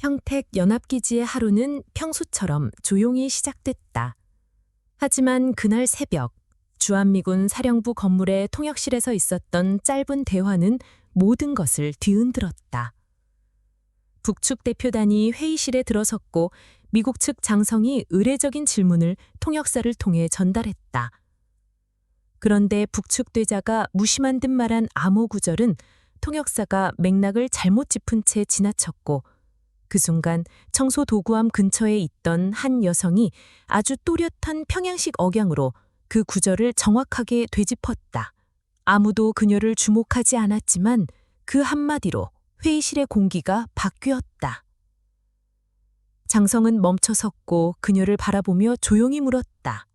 평택 연합기지의 하루는 평소처럼 조용히 시작됐다. 하지만 그날 새벽, 주한미군 사령부 건물의 통역실에서 있었던 짧은 대화는 모든 것을 뒤흔들었다. 북측 대표단이 회의실에 들어섰고 미국 측 장성이 의례적인 질문을 통역사를 통해 전달했다. 그런데 북측 대자가 무심한 듯 말한 암호 구절은 통역사가 맥락을 잘못 짚은 채 지나쳤고, 그 순간 청소 도구함 근처에 있던 한 여성이 아주 또렷한 평양식 억양으로 그 구절을 정확하게 되짚었다. 아무도 그녀를 주목하지 않았지만 그 한마디로 회의실의 공기가 바뀌었다. 장성은 멈춰섰고 그녀를 바라보며 조용히 물었다.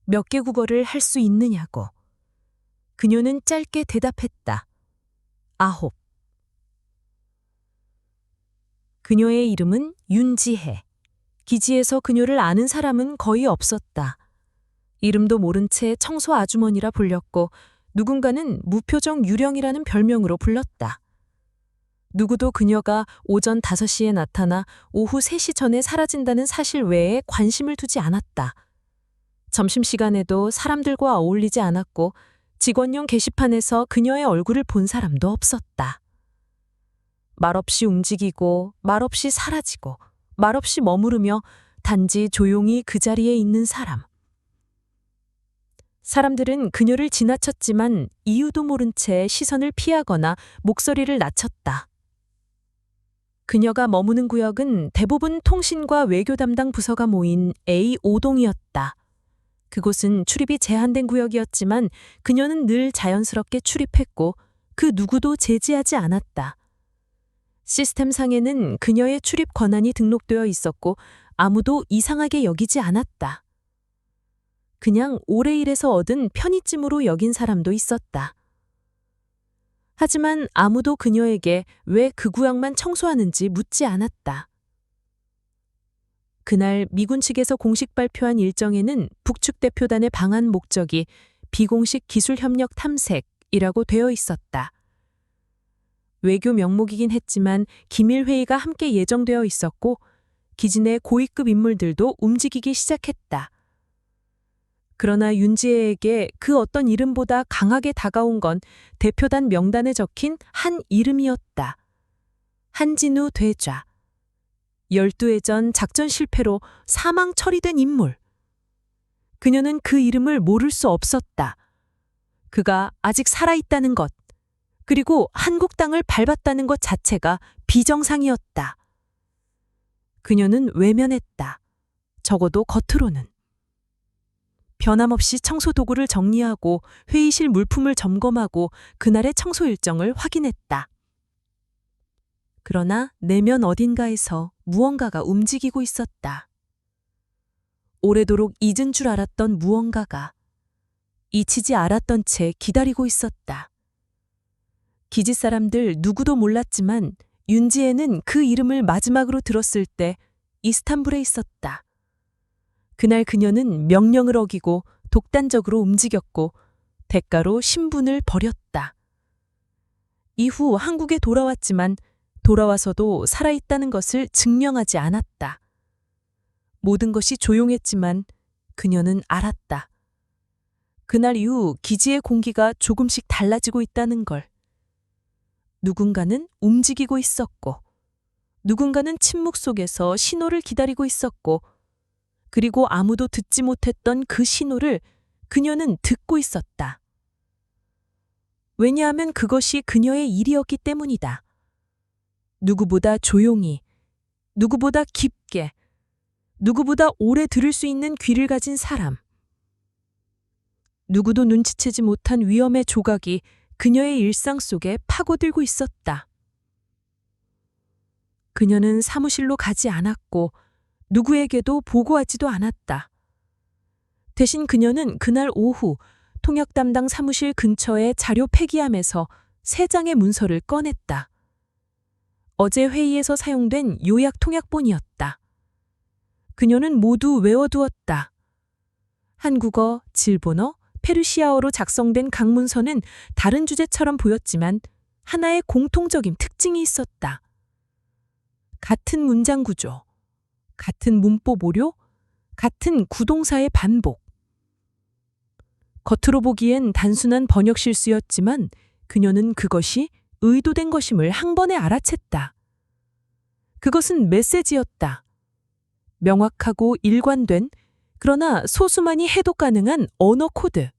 몇 개 국어를 할 수 있느냐고. 그녀는 짧게 대답했다. 9. 그녀의 이름은 윤지혜. 기지에서 그녀를 아는 사람은 거의 없었다. 이름도 모른 채 청소 아주머니라 불렸고 누군가는 무표정 유령이라는 별명으로 불렀다. 누구도 그녀가 오전 5시에 나타나 오후 3시 전에 사라진다는 사실 외에 관심을 두지 않았다. 점심시간에도 사람들과 어울리지 않았고 직원용 게시판에서 그녀의 얼굴을 본 사람도 없었다. 말없이 움직이고 말없이 사라지고 말없이 머무르며 단지 조용히 그 자리에 있는 사람. 사람들은 그녀를 지나쳤지만 이유도 모른 채 시선을 피하거나 목소리를 낮췄다. 그녀가 머무는 구역은 대부분 통신과 외교 담당 부서가 모인 A5동이었다. 그곳은 출입이 제한된 구역이었지만 그녀는 늘 자연스럽게 출입했고 그 누구도 제지하지 않았다. 시스템상에는 그녀의 출입 권한이 등록되어 있었고 아무도 이상하게 여기지 않았다. 그냥 오래 일해서 얻은 편의쯤으로 여긴 사람도 있었다. 하지만 아무도 그녀에게 왜 그 구역만 청소하는지 묻지 않았다. 그날 미군 측에서 공식 발표한 일정에는 북측 대표단의 방한 목적이 비공식 기술협력 탐색이라고 되어 있었다. 외교 명목이긴 했지만 기밀회의가 함께 예정되어 있었고 기지 내 고위급 인물들도 움직이기 시작했다. 그러나 윤지혜에게 그 어떤 이름보다 강하게 다가온 건 대표단 명단에 적힌 한 이름이었다. 한진우 대좌. 12회 전 작전 실패로 사망 처리된 인물. 그녀는 그 이름을 모를 수 없었다. 그가 아직 살아있다는 것, 그리고 한국 땅을 밟았다는 것 자체가 비정상이었다. 그녀는 외면했다. 적어도 겉으로는. 변함없이 청소 도구를 정리하고 회의실 물품을 점검하고 그날의 청소 일정을 확인했다. 그러나 내면 어딘가에서 무언가가 움직이고 있었다. 오래도록 잊은 줄 알았던 무언가가 잊히지 않았던 채 기다리고 있었다. 기지 사람들 누구도 몰랐지만 윤지혜는 그 이름을 마지막으로 들었을 때 이스탄불에 있었다. 그날 그녀는 명령을 어기고 독단적으로 움직였고 대가로 신분을 버렸다. 이후 한국에 돌아왔지만 돌아와서도 살아있다는 것을 증명하지 않았다. 모든 것이 조용했지만 그녀는 알았다. 그날 이후 기지의 공기가 조금씩 달라지고 있다는 걸. 누군가는 움직이고 있었고 누군가는 침묵 속에서 신호를 기다리고 있었고 그리고 아무도 듣지 못했던 그 신호를 그녀는 듣고 있었다. 왜냐하면 그것이 그녀의 일이었기 때문이다. 누구보다 조용히, 누구보다 깊게, 누구보다 오래 들을 수 있는 귀를 가진 사람. 누구도 눈치채지 못한 위험의 조각이 그녀의 일상 속에 파고들고 있었다. 그녀는 사무실로 가지 않았고 누구에게도 보고하지도 않았다. 대신 그녀는 그날 오후 통역 담당 사무실 근처의 자료 폐기함에서 3장의 문서를 꺼냈다. 어제 회의에서 사용된 요약 통역본이었다. 그녀는 모두 외워두었다. 한국어, 질본어, 페르시아어로 작성된 각 문서는 다른 주제처럼 보였지만 하나의 공통적인 특징이 있었다. 같은 문장 구조, 같은 문법 오류, 같은 구동사의 반복. 겉으로 보기엔 단순한 번역 실수였지만 그녀는 그것이 의도된 것임을 한 번에 알아챘다. 그것은 메시지였다. 명확하고 일관된, 그러나 소수만이 해독 가능한 언어 코드.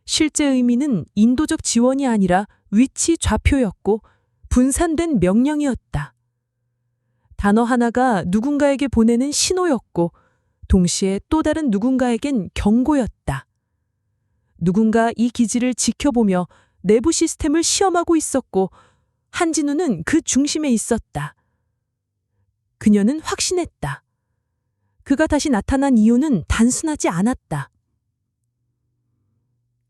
실제 의미는 인도적 지원이 아니라 위치 좌표였고 분산된 명령이었다. 단어 하나가 누군가에게 보내는 신호였고 동시에 또 다른 누군가에겐 경고였다. 누군가 이 기지를 지켜보며 내부 시스템을 시험하고 있었고 한진우는 그 중심에 있었다. 그녀는 확신했다. 그가 다시 나타난 이유는 단순하지 않았다.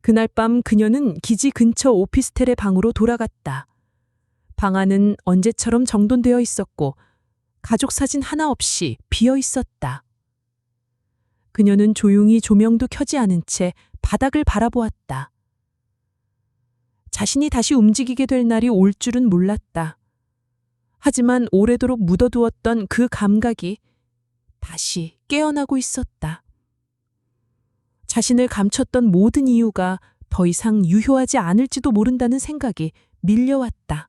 그날 밤 그녀는 기지 근처 오피스텔의 방으로 돌아갔다. 방 안은 언제처럼 정돈되어 있었고 가족 사진 하나 없이 비어 있었다. 그녀는 조용히 조명도 켜지 않은 채 바닥을 바라보았다. 자신이 다시 움직이게 될 날이 올 줄은 몰랐다. 하지만 오래도록 묻어두었던 그 감각이 다시 깨어나고 있었다. 자신을 감췄던 모든 이유가 더 이상 유효하지 않을지도 모른다는 생각이 밀려왔다.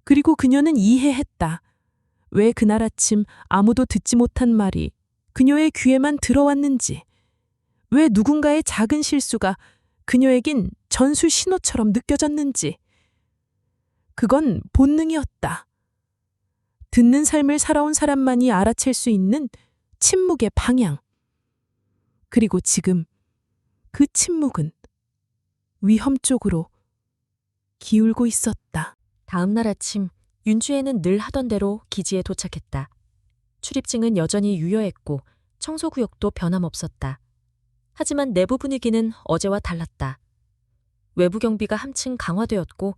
그리고 그녀는 이해했다. 왜 그날 아침 아무도 듣지 못한 말이 그녀의 귀에만 들어왔는지, 왜 누군가의 작은 실수가 그녀에겐 전술 신호처럼 느껴졌는지. 그건 본능이었다. 듣는 삶을 살아온 사람만이 알아챌 수 있는 침묵의 방향. 그리고 지금 그 침묵은 위험 쪽으로 기울고 있었다. 다음 날 아침 윤주애는 늘 하던 대로 기지에 도착했다. 출입증은 여전히 유효했고 청소구역도 변함없었다. 하지만 내부 분위기는 어제와 달랐다. 외부 경비가 한층 강화되었고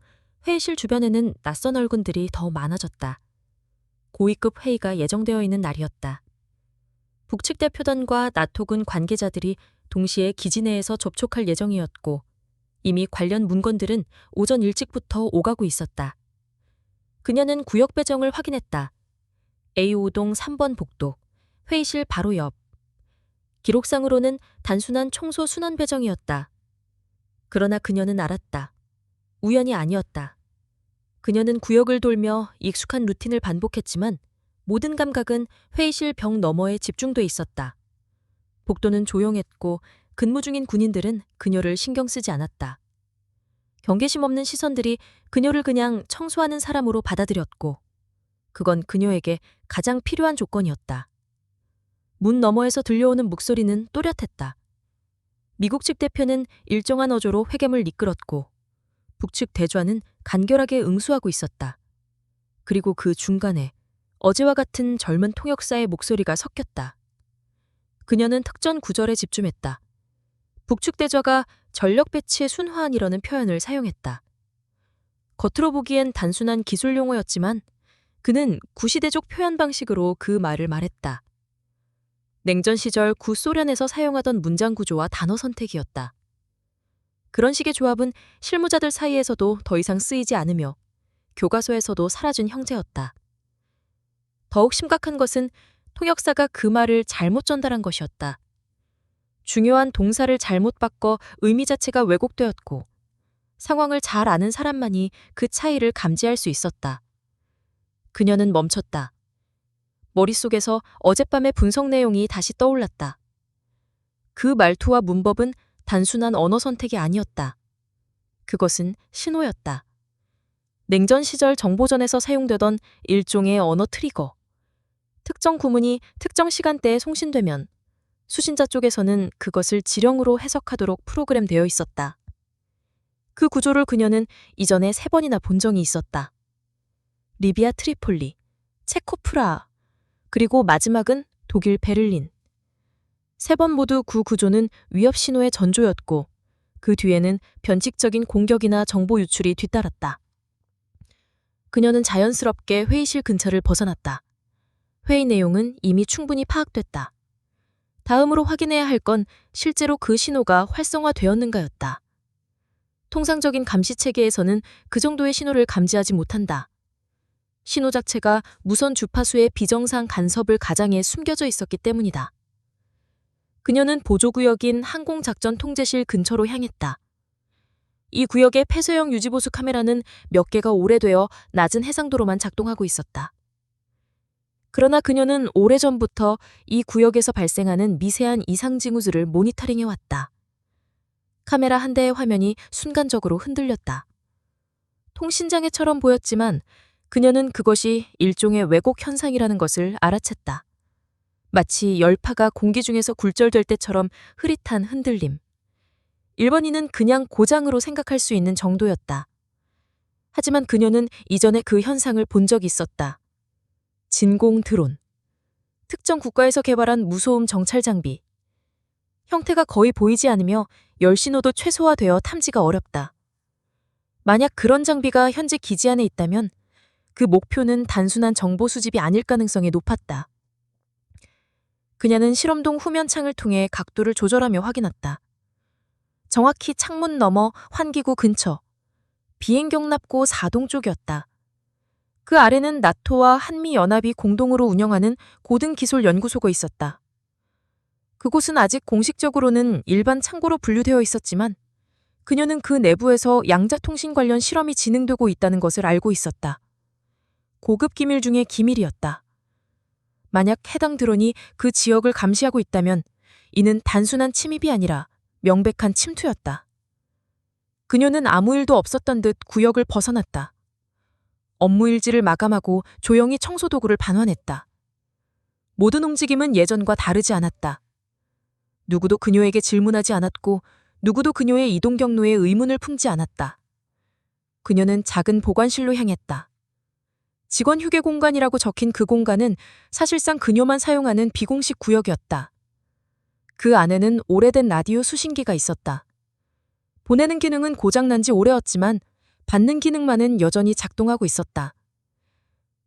회의실 주변에는 낯선 얼굴들이 더 많아졌다. 고위급 회의가 예정되어 있는 날이었다. 북측 대표단과 나토군 관계자들이 동시에 기지 내에서 접촉할 예정이었고 이미 관련 문건들은 오전 일찍부터 오가고 있었다. 그녀는 구역 배정을 확인했다. A5동 3번 복도, 회의실 바로 옆. 기록상으로는 단순한 청소 순원 배정이었다. 그러나 그녀는 알았다. 우연이 아니었다. 그녀는 구역을 돌며 익숙한 루틴을 반복했지만 모든 감각은 회의실 벽 너머에 집중돼 있었다. 복도는 조용했고 근무 중인 군인들은 그녀를 신경 쓰지 않았다. 경계심 없는 시선들이 그녀를 그냥 청소하는 사람으로 받아들였고 그건 그녀에게 가장 필요한 조건이었다. 문 너머에서 들려오는 목소리는 또렷했다. 미국 측 대표는 일정한 어조로 회견을 이끌었고 북측 대좌는 간결하게 응수하고 있었다. 그리고 그 중간에 어제와 같은 젊은 통역사의 목소리가 섞였다. 그녀는 특전 구절에 집중했다. 북측 대좌가 전력 배치의 순화한이라는 표현을 사용했다. 겉으로 보기엔 단순한 기술 용어였지만 그는 구시대적 표현 방식으로 그 말을 말했다. 냉전 시절 구소련에서 사용하던 문장 구조와 단어 선택이었다. 그런 식의 조합은 실무자들 사이에서도 더 이상 쓰이지 않으며 교과서에서도 사라진 형태였다. 더욱 심각한 것은 통역사가 그 말을 잘못 전달한 것이었다. 중요한 동사를 잘못 바꿔 의미 자체가 왜곡되었고 상황을 잘 아는 사람만이 그 차이를 감지할 수 있었다. 그녀는 멈췄다. 머릿속에서 어젯밤의 분석 내용이 다시 떠올랐다. 그 말투와 문법은 단순한 언어 선택이 아니었다. 그것은 신호였다. 냉전 시절 정보전에서 사용되던 일종의 언어 트리거. 특정 구문이 특정 시간대에 송신되면 수신자 쪽에서는 그것을 지령으로 해석하도록 프로그램되어 있었다. 그 구조를 그녀는 이전에 3번이나 본 적이 있었다. 리비아 트리폴리, 체코 프라하, 그리고 마지막은 독일 베를린. 3번 모두 그 구조는 위협 신호의 전조였고 그 뒤에는 변칙적인 공격이나 정보 유출이 뒤따랐다. 그녀는 자연스럽게 회의실 근처를 벗어났다. 회의 내용은 이미 충분히 파악됐다. 다음으로 확인해야 할 건 실제로 그 신호가 활성화되었는가였다. 통상적인 감시 체계에서는 그 정도의 신호를 감지하지 못한다. 신호 자체가 무선 주파수의 비정상 간섭을 가장해 숨겨져 있었기 때문이다. 그녀는 보조구역인 항공작전 통제실 근처로 향했다. 이 구역의 폐쇄형 유지보수 카메라는 몇 개가 오래되어 낮은 해상도로만 작동하고 있었다. 그러나 그녀는 오래전부터 이 구역에서 발생하는 미세한 이상 징후들을 모니터링해왔다. 카메라 한 대의 화면이 순간적으로 흔들렸다. 통신장애처럼 보였지만 그녀는 그것이 일종의 왜곡 현상이라는 것을 알아챘다. 마치 열파가 공기 중에서 굴절될 때처럼 흐릿한 흔들림. 일본인은 그냥 고장으로 생각할 수 있는 정도였다. 하지만 그녀는 이전에 그 현상을 본 적이 있었다. 진공 드론. 특정 국가에서 개발한 무소음 정찰 장비. 형태가 거의 보이지 않으며 열신호도 최소화되어 탐지가 어렵다. 만약 그런 장비가 현재 기지 안에 있다면 그 목표는 단순한 정보 수집이 아닐 가능성이 높았다. 그녀는 실험동 후면창을 통해 각도를 조절하며 확인했다. 정확히 창문 너머 환기구 근처, 비행 경납고 4동 쪽이었다. 그 아래는 나토와 한미연합이 공동으로 운영하는 고등기술연구소가 있었다. 그곳은 아직 공식적으로는 일반 창고로 분류되어 있었지만 그녀는 그 내부에서 양자통신 관련 실험이 진행되고 있다는 것을 알고 있었다. 고급 기밀 중의 기밀이었다. 만약 해당 드론이 그 지역을 감시하고 있다면 이는 단순한 침입이 아니라 명백한 침투였다. 그녀는 아무 일도 없었던 듯 구역을 벗어났다. 업무 일지를 마감하고 조용히 청소 도구를 반환했다. 모든 움직임은 예전과 다르지 않았다. 누구도 그녀에게 질문하지 않았고 누구도 그녀의 이동 경로에 의문을 품지 않았다. 그녀는 작은 보관실로 향했다. 직원 휴게 공간이라고 적힌 그 공간은 사실상 그녀만 사용하는 비공식 구역이었다. 그 안에는 오래된 라디오 수신기가 있었다. 보내는 기능은 고장난 지 오래였지만 받는 기능만은 여전히 작동하고 있었다.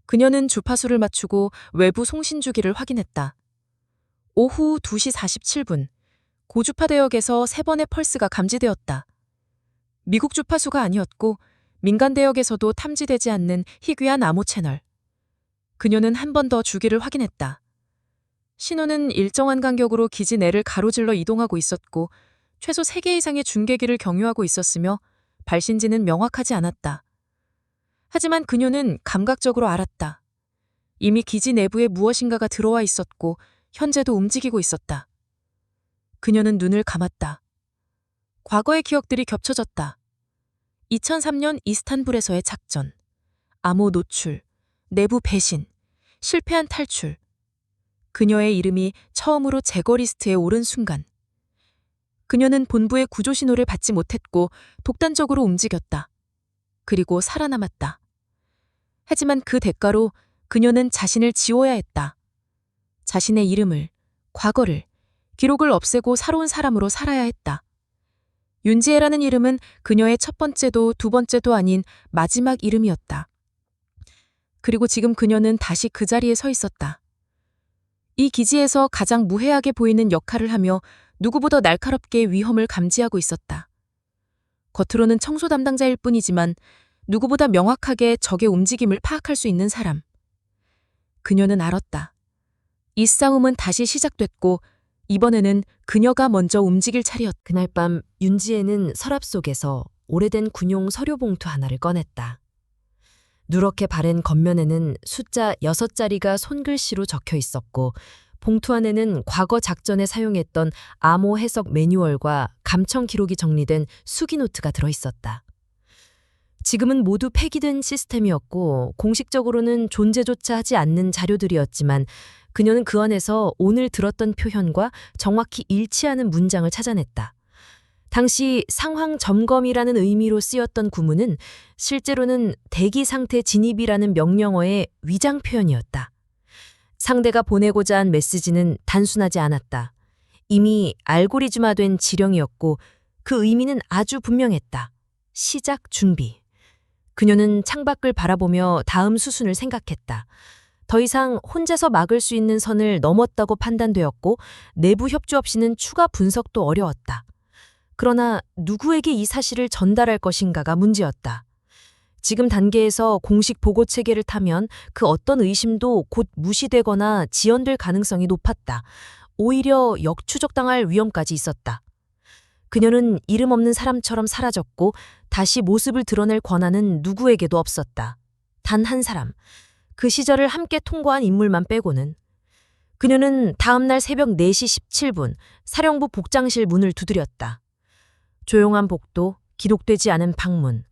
그녀는 주파수를 맞추고 외부 송신 주기를 확인했다. 오후 2시 47분, 고주파 대역에서 3번의 펄스가 감지되었다. 미국 주파수가 아니었고 민간 대역에서도 탐지되지 않는 희귀한 암호 채널. 그녀는 한 번 더 주기를 확인했다. 신호는 일정한 간격으로 기지 내를 가로질러 이동하고 있었고 최소 3개 이상의 중계기를 경유하고 있었으며 발신지는 명확하지 않았다. 하지만 그녀는 감각적으로 알았다. 이미 기지 내부에 무엇인가가 들어와 있었고 현재도 움직이고 있었다. 그녀는 눈을 감았다. 과거의 기억들이 겹쳐졌다. 2003년 이스탄불에서의 작전, 암호 노출, 내부 배신, 실패한 탈출. 그녀의 이름이 처음으로 재거 리스트에 오른 순간. 그녀는 본부의 구조 신호를 받지 못했고 독단적으로 움직였다. 그리고 살아남았다. 하지만 그 대가로 그녀는 자신을 지워야 했다. 자신의 이름을, 과거를, 기록을 없애고 새로운 사람으로 살아야 했다. 윤지혜라는 이름은 그녀의 첫 번째도 두 번째도 아닌 마지막 이름이었다. 그리고 지금 그녀는 다시 그 자리에 서 있었다. 이 기지에서 가장 무해하게 보이는 역할을 하며 누구보다 날카롭게 위험을 감지하고 있었다. 겉으로는 청소 담당자일 뿐이지만 누구보다 명확하게 적의 움직임을 파악할 수 있는 사람. 그녀는 알았다. 이 싸움은 다시 시작됐고 이번에는 그녀가 먼저 움직일 차례였다. 그날 밤 윤지혜는 서랍 속에서 오래된 군용 서류 봉투 하나를 꺼냈다. 누렇게 바른 겉면에는 숫자 6자리가 손글씨로 적혀 있었고 봉투 안에는 과거 작전에 사용했던 암호 해석 매뉴얼과 감청 기록이 정리된 수기노트가 들어있었다. 지금은 모두 폐기된 시스템이었고 공식적으로는 존재조차 하지 않는 자료들이었지만 그녀는 그 안에서 오늘 들었던 표현과 정확히 일치하는 문장을 찾아냈다. 당시 상황 점검이라는 의미로 쓰였던 구문은 실제로는 대기 상태 진입이라는 명령어의 위장 표현이었다. 상대가 보내고자 한 메시지는 단순하지 않았다. 이미 알고리즘화된 지령이었고 그 의미는 아주 분명했다. 시작 준비. 그녀는 창밖을 바라보며 다음 수순을 생각했다. 더 이상 혼자서 막을 수 있는 선을 넘었다고 판단되었고 내부 협조 없이는 추가 분석도 어려웠다. 그러나 누구에게 이 사실을 전달할 것인가가 문제였다. 지금 단계에서 공식 보고 체계를 타면 그 어떤 의심도 곧 무시되거나 지연될 가능성이 높았다. 오히려 역추적당할 위험까지 있었다. 그녀는 이름 없는 사람처럼 사라졌고 다시 모습을 드러낼 권한은 누구에게도 없었다. 단 한 사람, 그 시절을 함께 통과한 인물만 빼고는. 그녀는 다음날 새벽 4시 17분 사령부 복장실 문을 두드렸다. 조용한 복도, 기록되지 않은 방문,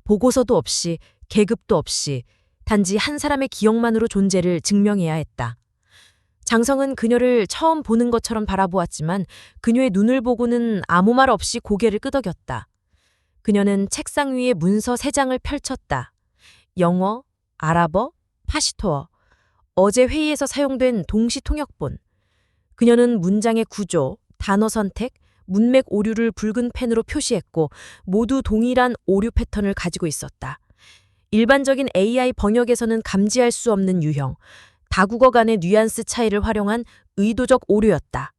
보고서도 없이 계급도 없이 단지 한 사람의 기억만으로 존재를 증명해야 했다. 장성은 그녀를 처음 보는 것처럼 바라보았지만 그녀의 눈을 보고는 아무 말 없이 고개를 끄덕였다. 그녀는 책상 위에 문서 3장을 펼쳤다. 영어, 아랍어, 파시토어, 어제 회의에서 사용된 동시 통역본. 그녀는 문장의 구조, 단어 선택, 문맥 오류를 붉은 펜으로 표시했고 모두 동일한 오류 패턴을 가지고 있었다. 일반적인 AI 번역에서는 감지할 수 없는 유형, 다국어 간의 뉘앙스 차이를 활용한 의도적 오류였다.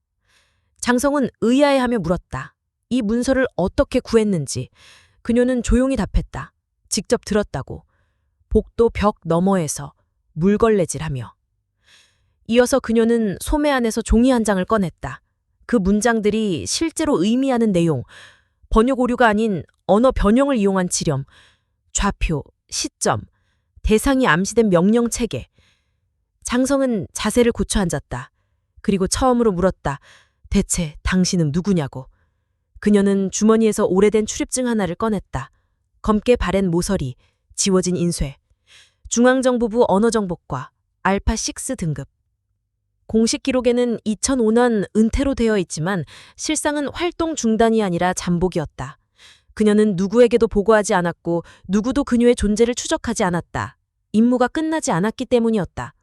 장성은 의아해하며 물었다. 이 문서를 어떻게 구했는지. 그녀는 조용히 답했다. 직접 들었다고. 복도 벽 너머에서 물걸레질하며. 이어서 그녀는 소매 안에서 종이 한 장을 꺼냈다. 그 문장들이 실제로 의미하는 내용, 번역 오류가 아닌 언어 변형을 이용한 지렴, 좌표, 시점, 대상이 암시된 명령 체계. 장성은 자세를 고쳐 앉았다. 그리고 처음으로 물었다. 대체 당신은 누구냐고. 그녀는 주머니에서 오래된 출입증 하나를 꺼냈다. 검게 바랜 모서리, 지워진 인쇄, 중앙정보부 언어정보과, 알파6 등급. 공식 기록에는 2005년 은퇴로 되어 있지만 실상은 활동 중단이 아니라 잠복이었다. 그녀는 누구에게도 보고하지 않았고 누구도 그녀의 존재를 추적하지 않았다. 임무가 끝나지 않았기 때문이었다.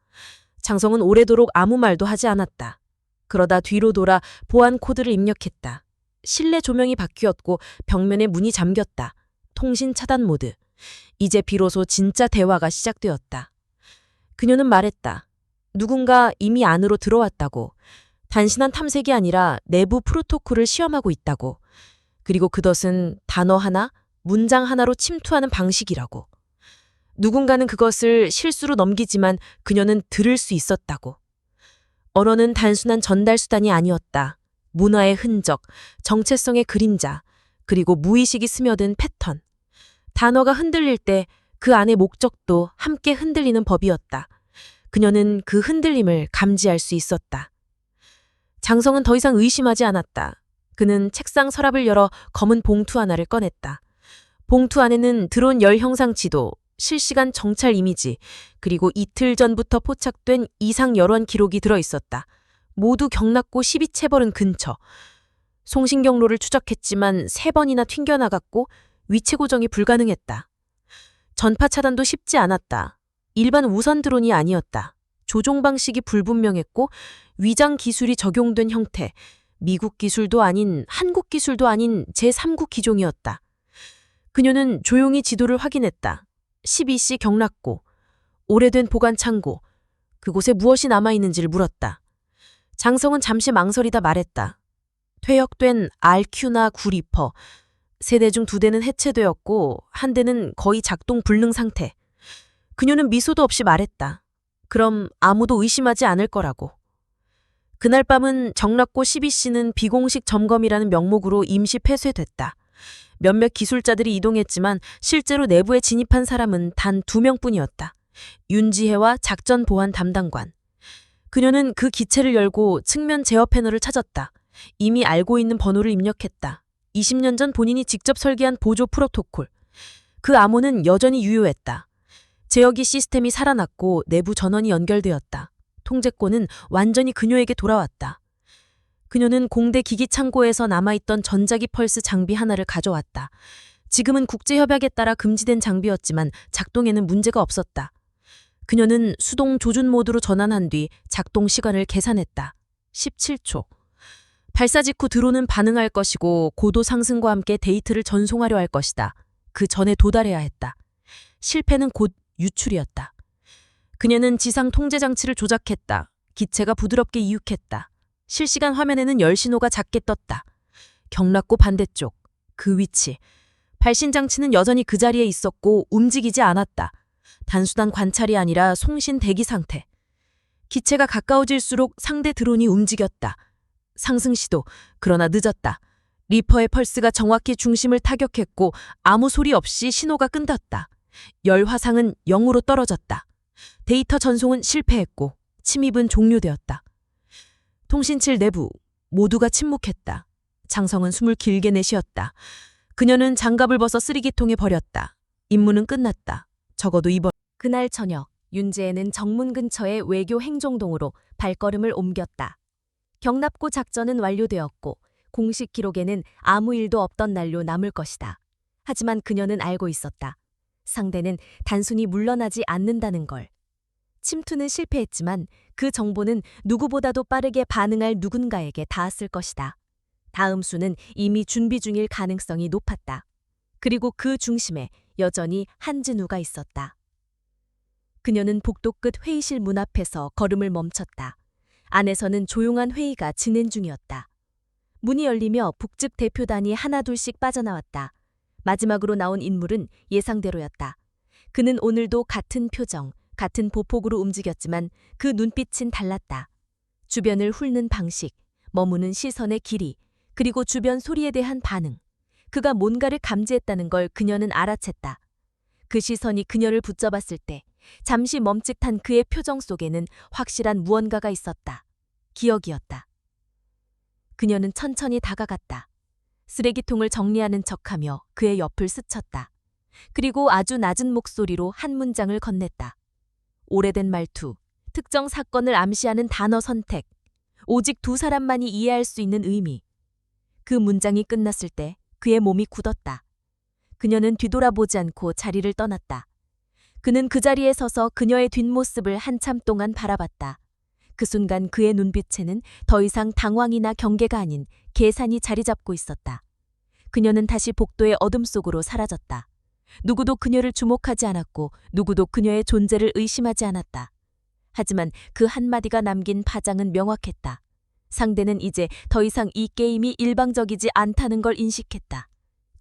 장성은 오래도록 아무 말도 하지 않았다. 그러다 뒤로 돌아 보안 코드를 입력했다. 실내 조명이 바뀌었고 벽면에 문이 잠겼다. 통신 차단 모드. 이제 비로소 진짜 대화가 시작되었다. 그녀는 말했다. 누군가 이미 안으로 들어왔다고. 단순한 탐색이 아니라 내부 프로토콜을 시험하고 있다고. 그리고 그것은 단어 하나, 문장 하나로 침투하는 방식이라고. 누군가는 그것을 실수로 넘기지만 그녀는 들을 수 있었다고. 언어는 단순한 전달 수단이 아니었다. 문화의 흔적, 정체성의 그림자, 그리고 무의식이 스며든 패턴. 단어가 흔들릴 때 그 안의 목적도 함께 흔들리는 법이었다. 그녀는 그 흔들림을 감지할 수 있었다. 장성은 더 이상 의심하지 않았다. 그는 책상 서랍을 열어 검은 봉투 하나를 꺼냈다. 봉투 안에는 드론 열 형상 지도, 실시간 정찰 이미지, 그리고 이틀 전부터 포착된 이상 열원 기록이 들어있었다. 모두 경락고 12체벌은 근처. 송신경로를 추적했지만 3번이나 튕겨나갔고 위치 고정이 불가능했다. 전파 차단도 쉽지 않았다. 일반 우선 드론이 아니었다. 조종 방식이 불분명했고 위장 기술이 적용된 형태, 미국 기술도 아닌 한국 기술도 아닌 제3국 기종이었다. 그녀는 조용히 지도를 확인했다. 12시 경락고, 오래된 보관 창고, 그곳에 무엇이 남아있는지를 물었다. 장성은 잠시 망설이다 말했다. 퇴역된 RQ나 9리퍼, 3대 중 2대는 해체되었고 1대는 거의 작동 불능 상태. 그녀는 미소도 없이 말했다. 그럼 아무도 의심하지 않을 거라고. 그날 밤은 정락고 12C는 비공식 점검이라는 명목으로 임시 폐쇄됐다. 몇몇 기술자들이 이동했지만 실제로 내부에 진입한 사람은 단 2명뿐이었다. 윤지혜와 작전 보안 담당관. 그녀는 그 기체를 열고 측면 제어 패널을 찾았다. 이미 알고 있는 번호를 입력했다. 20년 전 본인이 직접 설계한 보조 프로토콜. 그 암호는 여전히 유효했다. 제어기 시스템이 살아났고 내부 전원이 연결되었다. 통제권은 완전히 그녀에게 돌아왔다. 그녀는 공대 기기 창고에서 남아있던 전자기 펄스 장비 하나를 가져왔다. 지금은 국제협약에 따라 금지된 장비였지만 작동에는 문제가 없었다. 그녀는 수동 조준 모드로 전환한 뒤 작동 시간을 계산했다. 17초. 발사 직후 드론은 반응할 것이고 고도 상승과 함께 데이터를 전송하려 할 것이다. 그 전에 도달해야 했다. 실패는 곧 유출이었다. 그녀는 지상 통제 장치를 조작했다. 기체가 부드럽게 이륙했다. 실시간 화면에는 열 신호가 작게 떴다. 경락고 반대쪽, 그 위치. 발신 장치는 여전히 그 자리에 있었고 움직이지 않았다. 단순한 관찰이 아니라 송신 대기 상태. 기체가 가까워질수록 상대 드론이 움직였다. 상승 시도, 그러나 늦었다. 리퍼의 펄스가 정확히 중심을 타격했고 아무 소리 없이 신호가 끊겼다. 열 화상은 0으로 떨어졌다. 데이터 전송은 실패했고 침입은 종료되었다. 통신실 내부 모두가 침묵했다. 장성은 숨을 길게 내쉬었다. 그녀는 장갑을 벗어 쓰레기통에 버렸다. 임무는 끝났다. 적어도 이번. 그날 저녁 윤지혜는 정문 근처의 외교 행정동으로 발걸음을 옮겼다. 경납고 작전은 완료되었고 공식 기록에는 아무 일도 없던 날로 남을 것이다. 하지만 그녀는 알고 있었다. 상대는 단순히 물러나지 않는다는 걸. 침투는 실패했지만 그 정보는 누구보다도 빠르게 반응할 누군가에게 닿았을 것이다. 다음 수는 이미 준비 중일 가능성이 높았다. 그리고 그 중심에 여전히 한진우가 있었다. 그녀는 복도 끝 회의실 문 앞에서 걸음을 멈췄다. 안에서는 조용한 회의가 진행 중이었다. 문이 열리며 북측 대표단이 하나둘씩 빠져나왔다. 마지막으로 나온 인물은 예상대로였다. 그는 오늘도 같은 표정, 같은 보폭으로 움직였지만 그 눈빛은 달랐다. 주변을 훑는 방식, 머무는 시선의 길이, 그리고 주변 소리에 대한 반응. 그가 뭔가를 감지했다는 걸 그녀는 알아챘다. 그 시선이 그녀를 붙잡았을 때 잠시 멈칫한 그의 표정 속에는 확실한 무언가가 있었다. 기억이었다. 그녀는 천천히 다가갔다. 쓰레기통을 정리하는 척하며 그의 옆을 스쳤다. 그리고 아주 낮은 목소리로 한 문장을 건넸다. 오래된 말투, 특정 사건을 암시하는 단어 선택, 오직 두 사람만이 이해할 수 있는 의미. 그 문장이 끝났을 때 그의 몸이 굳었다. 그녀는 뒤돌아보지 않고 자리를 떠났다. 그는 그 자리에 서서 그녀의 뒷모습을 한참 동안 바라봤다. 그 순간 그의 눈빛에는 더 이상 당황이나 경계가 아닌 계산이 자리 잡고 있었다. 그녀는 다시 복도의 어둠 속으로 사라졌다. 누구도 그녀를 주목하지 않았고 누구도 그녀의 존재를 의심하지 않았다. 하지만 그 한마디가 남긴 파장은 명확했다. 상대는 이제 더 이상 이 게임이 일방적이지 않다는 걸 인식했다.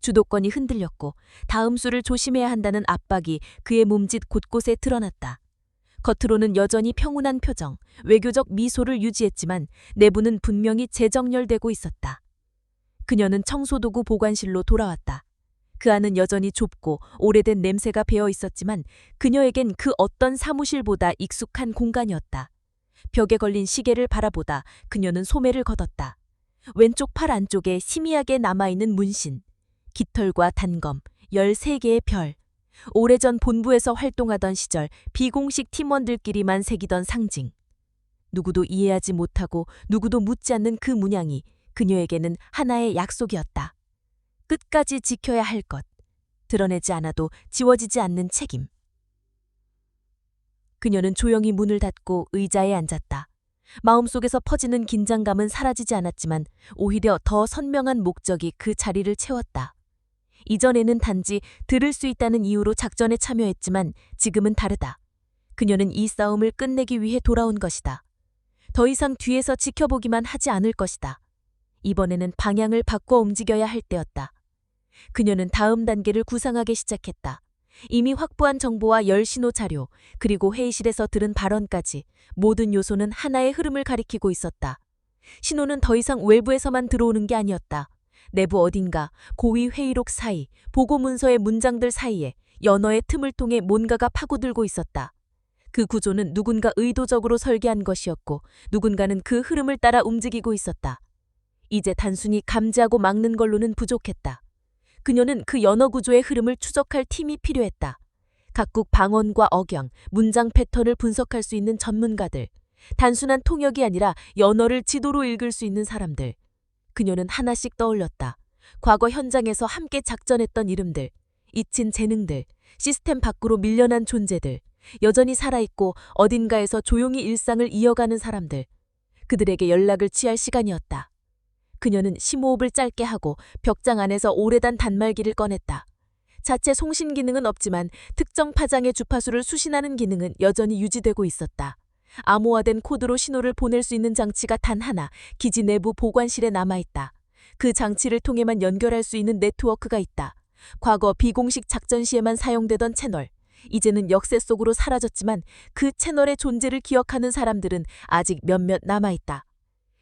주도권이 흔들렸고 다음 수를 조심해야 한다는 압박이 그의 몸짓 곳곳에 드러났다. 겉으로는 여전히 평온한 표정, 외교적 미소를 유지했지만 내부는 분명히 재정렬되고 있었다. 그녀는 청소도구 보관실로 돌아왔다. 그 안은 여전히 좁고 오래된 냄새가 배어 있었지만 그녀에겐 그 어떤 사무실보다 익숙한 공간이었다. 벽에 걸린 시계를 바라보다 그녀는 소매를 걷었다. 왼쪽 팔 안쪽에 희미하게 남아있는 문신, 깃털과 단검, 13개의 별. 오래전 본부에서 활동하던 시절 비공식 팀원들끼리만 새기던 상징. 누구도 이해하지 못하고 누구도 묻지 않는 그 문양이 그녀에게는 하나의 약속이었다. 끝까지 지켜야 할 것. 드러내지 않아도 지워지지 않는 책임. 그녀는 조용히 문을 닫고 의자에 앉았다. 마음속에서 퍼지는 긴장감은 사라지지 않았지만 오히려 더 선명한 목적이 그 자리를 채웠다. 이전에는 단지 들을 수 있다는 이유로 작전에 참여했지만 지금은 다르다. 그녀는 이 싸움을 끝내기 위해 돌아온 것이다. 더 이상 뒤에서 지켜보기만 하지 않을 것이다. 이번에는 방향을 바꿔 움직여야 할 때였다. 그녀는 다음 단계를 구상하기 시작했다. 이미 확보한 정보와 열신호 자료, 그리고 회의실에서 들은 발언까지 모든 요소는 하나의 흐름을 가리키고 있었다. 신호는 더 이상 외부에서만 들어오는 게 아니었다. 내부 어딘가, 고위 회의록 사이, 보고 문서의 문장들 사이에 연어의 틈을 통해 뭔가가 파고들고 있었다. 그 구조는 누군가 의도적으로 설계한 것이었고 누군가는 그 흐름을 따라 움직이고 있었다. 이제 단순히 감지하고 막는 걸로는 부족했다. 그녀는 그 연어 구조의 흐름을 추적할 팀이 필요했다. 각국 방언과 억양, 문장 패턴을 분석할 수 있는 전문가들, 단순한 통역이 아니라 연어를 지도로 읽을 수 있는 사람들. 그녀는 하나씩 떠올렸다. 과거 현장에서 함께 작전했던 이름들, 잊힌 재능들, 시스템 밖으로 밀려난 존재들, 여전히 살아있고 어딘가에서 조용히 일상을 이어가는 사람들. 그들에게 연락을 취할 시간이었다. 그녀는 심호흡을 짧게 하고 벽장 안에서 오래단 단말기를 꺼냈다. 자체 송신 기능은 없지만 특정 파장의 주파수를 수신하는 기능은 여전히 유지되고 있었다. 암호화된 코드로 신호를 보낼 수 있는 장치가 단 하나, 기지 내부 보관실에 남아있다. 그 장치를 통해만 연결할 수 있는 네트워크가 있다. 과거 비공식 작전 시에만 사용되던 채널, 이제는 역사 속으로 사라졌지만 그 채널의 존재를 기억하는 사람들은 아직 몇몇 남아있다.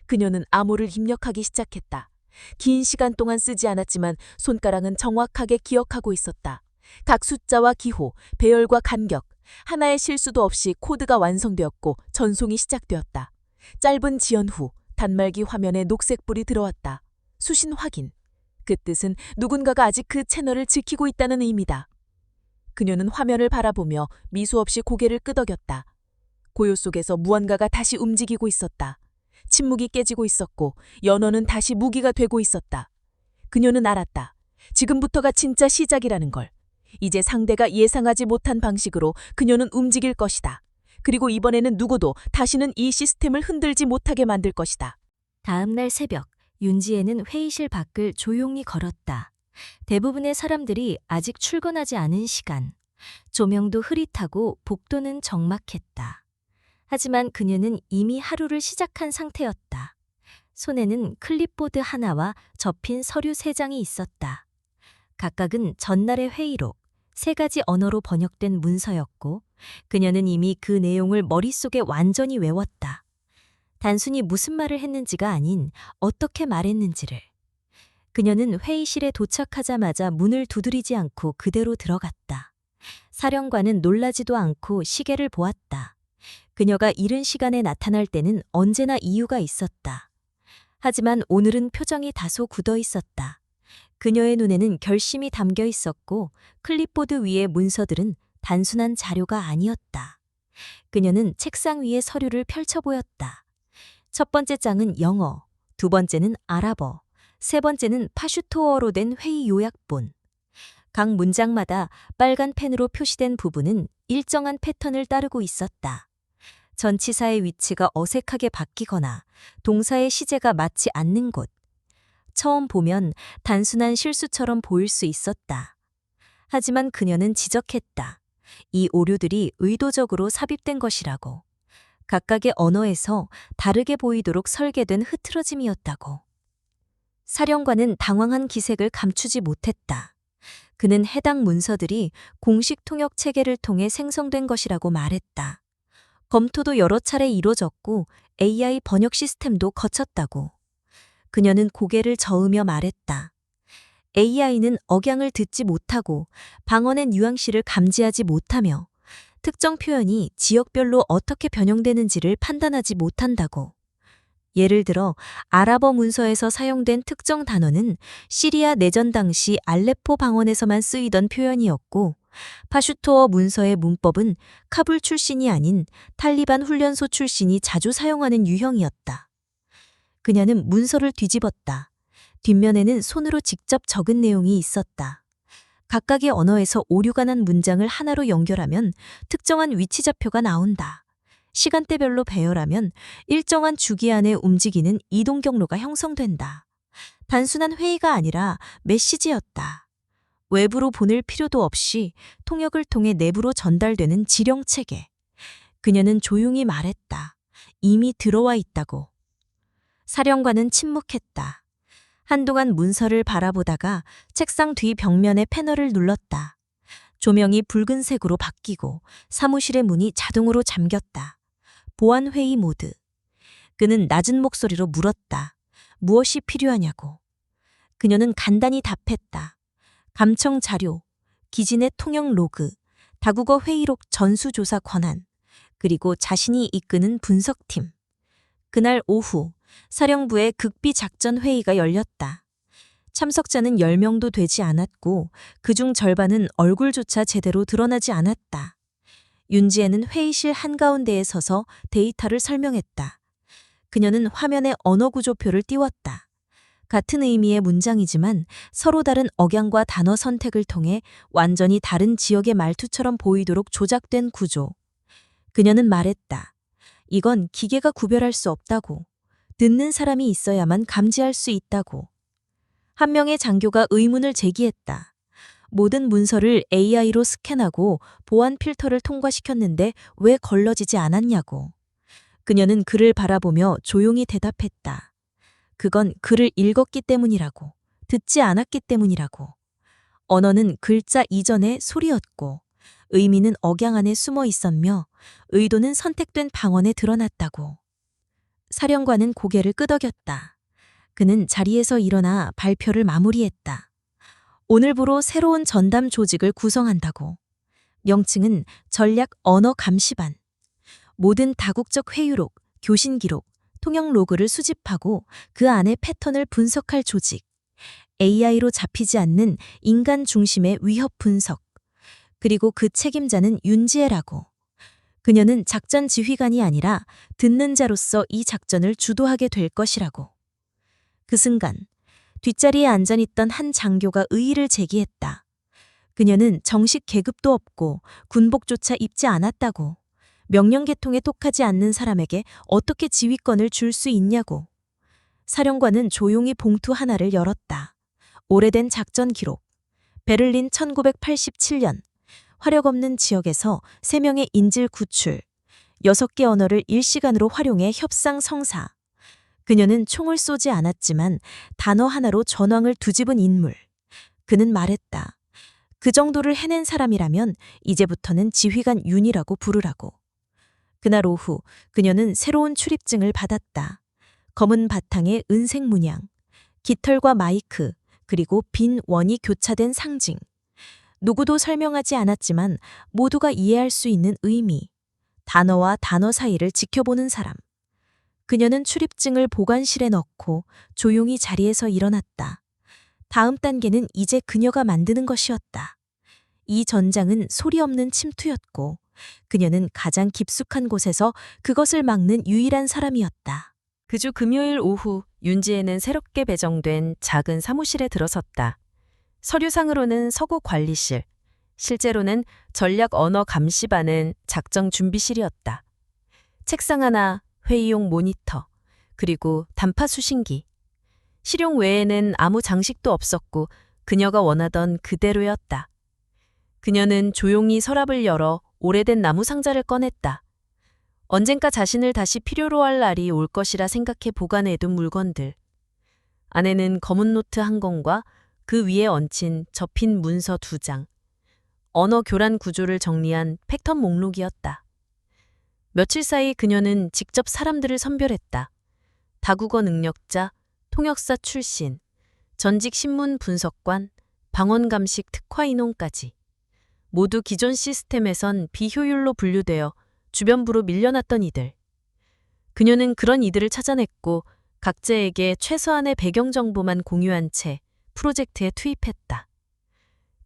그녀는 암호를 입력하기 시작했다. 긴 시간 동안 쓰지 않았지만 손가락은 정확하게 기억하고 있었다. 각 숫자와 기호, 배열과 간격, 하나의 실수도 없이 코드가 완성되었고 전송이 시작되었다. 짧은 지연 후 단말기 화면에 녹색불이 들어왔다. 수신 확인. 그 뜻은 누군가가 아직 그 채널을 지키고 있다는 의미다. 그녀는 화면을 바라보며 미소 없이 고개를 끄덕였다. 고요 속에서 무언가가 다시 움직이고 있었다. 침묵이 깨지고 있었고 연어는 다시 무기가 되고 있었다. 그녀는 알았다. 지금부터가 진짜 시작이라는 걸. 이제 상대가 예상하지 못한 방식으로 그녀는 움직일 것이다. 그리고 이번에는 누구도 다시는 이 시스템을 흔들지 못하게 만들 것이다. 다음 날 새벽, 윤지혜는 회의실 밖을 조용히 걸었다. 대부분의 사람들이 아직 출근하지 않은 시간. 조명도 흐릿하고 복도는 적막했다. 하지만 그녀는 이미 하루를 시작한 상태였다. 손에는 클립보드 하나와 접힌 서류 3장이 있었다. 각각은 전날의 회의록, 3가지 언어로 번역된 문서였고 그녀는 이미 그 내용을 머릿속에 완전히 외웠다. 단순히 무슨 말을 했는지가 아닌 어떻게 말했는지를. 그녀는 회의실에 도착하자마자 문을 두드리지 않고 그대로 들어갔다. 사령관은 놀라지도 않고 시계를 보았다. 그녀가 이른 시간에 나타날 때는 언제나 이유가 있었다. 하지만 오늘은 표정이 다소 굳어 있었다. 그녀의 눈에는 결심이 담겨 있었고 클립보드 위의 문서들은 단순한 자료가 아니었다. 그녀는 책상 위에 서류를 펼쳐 보였다. 첫 번째 장은 영어, 두 번째는 아랍어, 세 번째는 파슈토어로 된 회의 요약본. 각 문장마다 빨간 펜으로 표시된 부분은 일정한 패턴을 따르고 있었다. 전치사의 위치가 어색하게 바뀌거나 동사의 시제가 맞지 않는 곳. 처음 보면 단순한 실수처럼 보일 수 있었다. 하지만 그녀는 지적했다. 이 오류들이 의도적으로 삽입된 것이라고. 각각의 언어에서 다르게 보이도록 설계된 흐트러짐이었다고. 사령관은 당황한 기색을 감추지 못했다. 그는 해당 문서들이 공식 통역 체계를 통해 생성된 것이라고 말했다. 검토도 여러 차례 이뤄졌고 AI 번역 시스템도 거쳤다고. 그녀는 고개를 저으며 말했다. AI는 억양을 듣지 못하고 방언의 뉘앙스를 감지하지 못하며 특정 표현이 지역별로 어떻게 변형되는지를 판단하지 못한다고. 예를 들어 아랍어 문서에서 사용된 특정 단어는 시리아 내전 당시 알레포 방언에서만 쓰이던 표현이었고 파슈토어 문서의 문법은 카불 출신이 아닌 탈리반 훈련소 출신이 자주 사용하는 유형이었다. 그녀는 문서를 뒤집었다. 뒷면에는 손으로 직접 적은 내용이 있었다. 각각의 언어에서 오류가 난 문장을 하나로 연결하면 특정한 위치좌표가 나온다. 시간대별로 배열하면 일정한 주기 안에 움직이는 이동 경로가 형성된다. 단순한 회의가 아니라 메시지였다. 외부로 보낼 필요도 없이 통역을 통해 내부로 전달되는 지령체계. 그녀는 조용히 말했다. 이미 들어와 있다고. 사령관은 침묵했다. 한동안 문서를 바라보다가 책상 뒤 벽면의 패널을 눌렀다. 조명이 붉은색으로 바뀌고 사무실의 문이 자동으로 잠겼다. 보안 회의 모드. 그는 낮은 목소리로 물었다. 무엇이 필요하냐고. 그녀는 간단히 답했다. 감청 자료, 기진의 통역 로그, 다국어 회의록 전수조사 권한, 그리고 자신이 이끄는 분석팀. 그날 오후 사령부의 극비 작전 회의가 열렸다. 참석자는 10명도 되지 않았고 그중 절반은 얼굴조차 제대로 드러나지 않았다. 윤지혜는 회의실 한가운데에 서서 데이터를 설명했다. 그녀는 화면에 언어 구조표를 띄웠다. 같은 의미의 문장이지만 서로 다른 억양과 단어 선택을 통해 완전히 다른 지역의 말투처럼 보이도록 조작된 구조. 그녀는 말했다. 이건 기계가 구별할 수 없다고. 듣는 사람이 있어야만 감지할 수 있다고. 한 명의 장교가 의문을 제기했다. 모든 문서를 AI로 스캔하고 보안 필터를 통과시켰는데 왜 걸러지지 않았냐고. 그녀는 그를 바라보며 조용히 대답했다. 그건 글을 읽었기 때문이라고. 듣지 않았기 때문이라고. 언어는 글자 이전의 소리였고 의미는 억양 안에 숨어 있었며 의도는 선택된 방언에 드러났다고. 사령관은 고개를 끄덕였다. 그는 자리에서 일어나 발표를 마무리했다. 오늘부로 새로운 전담 조직을 구성한다고. 명칭은 전략 언어 감시반. 모든 다국적 회유록, 교신 기록, 통역 로그를 수집하고 그 안에 패턴을 분석할 조직. AI로 잡히지 않는 인간 중심의 위협 분석. 그리고 그 책임자는 윤지혜라고. 그녀는 작전 지휘관이 아니라 듣는 자로서 이 작전을 주도하게 될 것이라고. 그 순간 뒷자리에 앉아있던 한 장교가 의의를 제기했다. 그녀는 정식 계급도 없고 군복조차 입지 않았다고. 명령 계통에 똑하지 않는 사람에게 어떻게 지휘권을 줄 수 있냐고. 사령관은 조용히 봉투 하나를 열었다. 오래된 작전 기록. 베를린 1987년. 화력 없는 지역에서 3명의 인질 구출. 6개 언어를 일시간으로 활용해 협상 성사. 그녀는 총을 쏘지 않았지만 단어 하나로 전황을 뒤집은 인물. 그는 말했다. 그 정도를 해낸 사람이라면 이제부터는 지휘관 윤이라고 부르라고. 그날 오후 그녀는 새로운 출입증을 받았다. 검은 바탕에 은색 문양, 깃털과 마이크, 그리고 빈 원이 교차된 상징. 누구도 설명하지 않았지만 모두가 이해할 수 있는 의미. 단어와 단어 사이를 지켜보는 사람. 그녀는 출입증을 보관실에 넣고 조용히 자리에서 일어났다. 다음 단계는 이제 그녀가 만드는 것이었다. 이 전장은 소리 없는 침투였고 그녀는 가장 깊숙한 곳에서 그것을 막는 유일한 사람이었다. 그 주 금요일 오후 윤지혜는 새롭게 배정된 작은 사무실에 들어섰다. 서류상으로는 서고 관리실, 실제로는 전략 언어 감시반은 작전 준비실이었다. 책상 하나, 회의용 모니터, 그리고 단파 수신기. 실용 외에는 아무 장식도 없었고 그녀가 원하던 그대로였다. 그녀는 조용히 서랍을 열어 오래된 나무 상자를 꺼냈다. 언젠가 자신을 다시 필요로 할 날이 올 것이라 생각해 보관해둔 물건들. 안에는 검은 노트 한 권과 그 위에 얹힌 접힌 문서 2장. 언어 교란 구조를 정리한 패턴 목록이었다. 며칠 사이 그녀는 직접 사람들을 선별했다. 다국어 능력자, 통역사 출신, 전직 신문 분석관, 방언 감식 특화 인원까지. 모두 기존 시스템에선 비효율로 분류되어 주변부로 밀려났던 이들. 그녀는 그런 이들을 찾아냈고 각자에게 최소한의 배경 정보만 공유한 채 프로젝트에 투입했다.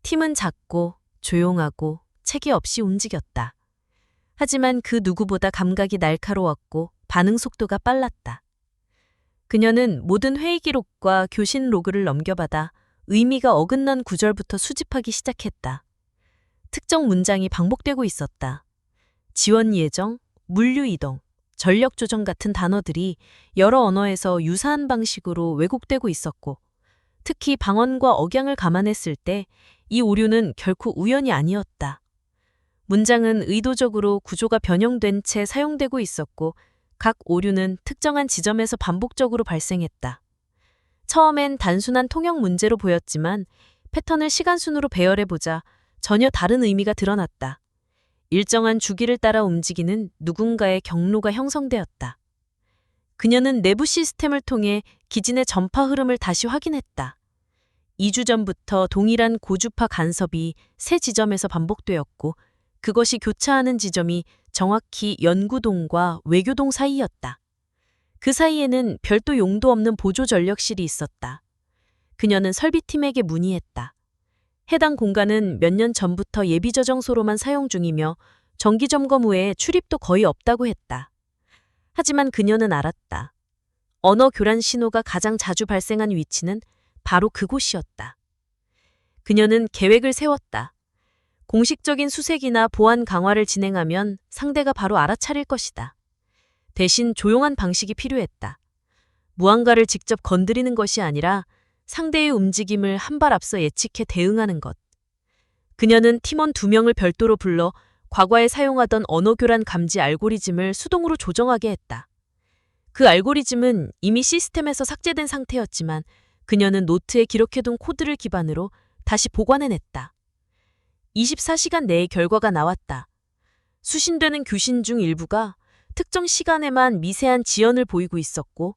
팀은 작고 조용하고 체계 없이 움직였다. 하지만 그 누구보다 감각이 날카로웠고 반응 속도가 빨랐다. 그녀는 모든 회의 기록과 교신 로그를 넘겨받아 의미가 어긋난 구절부터 수집하기 시작했다. 특정 문장이 반복되고 있었다. 지원 예정, 물류 이동, 전력 조정 같은 단어들이 여러 언어에서 유사한 방식으로 왜곡되고 있었고, 특히 방언과 억양을 감안했을 때 이 오류는 결코 우연이 아니었다. 문장은 의도적으로 구조가 변형된 채 사용되고 있었고, 각 오류는 특정한 지점에서 반복적으로 발생했다. 처음엔 단순한 통역 문제로 보였지만 패턴을 시간순으로 배열해보자 전혀 다른 의미가 드러났다. 일정한 주기를 따라 움직이는 누군가의 경로가 형성되었다. 그녀는 내부 시스템을 통해 기진의 전파 흐름을 다시 확인했다. 2주 전부터 동일한 고주파 간섭이 세 지점에서 반복되었고 그것이 교차하는 지점이 정확히 연구동과 외교동 사이였다. 그 사이에는 별도 용도 없는 보조 전력실이 있었다. 그녀는 설비팀에게 문의했다. 해당 공간은 몇 년 전부터 예비저정소로만 사용 중이며 정기점검 후에 출입도 거의 없다고 했다. 하지만 그녀는 알았다. 언어 교란 신호가 가장 자주 발생한 위치는 바로 그곳이었다. 그녀는 계획을 세웠다. 공식적인 수색이나 보안 강화를 진행하면 상대가 바로 알아차릴 것이다. 대신 조용한 방식이 필요했다. 무언가를 직접 건드리는 것이 아니라 상대의 움직임을 한 발 앞서 예측해 대응하는 것. 그녀는 팀원 2명을 별도로 불러 과거에 사용하던 언어교란 감지 알고리즘을 수동으로 조정하게 했다. 그 알고리즘은 이미 시스템에서 삭제된 상태였지만 그녀는 노트에 기록해둔 코드를 기반으로 다시 보관해냈다. 24시간 내에 결과가 나왔다. 수신되는 교신 중 일부가 특정 시간에만 미세한 지연을 보이고 있었고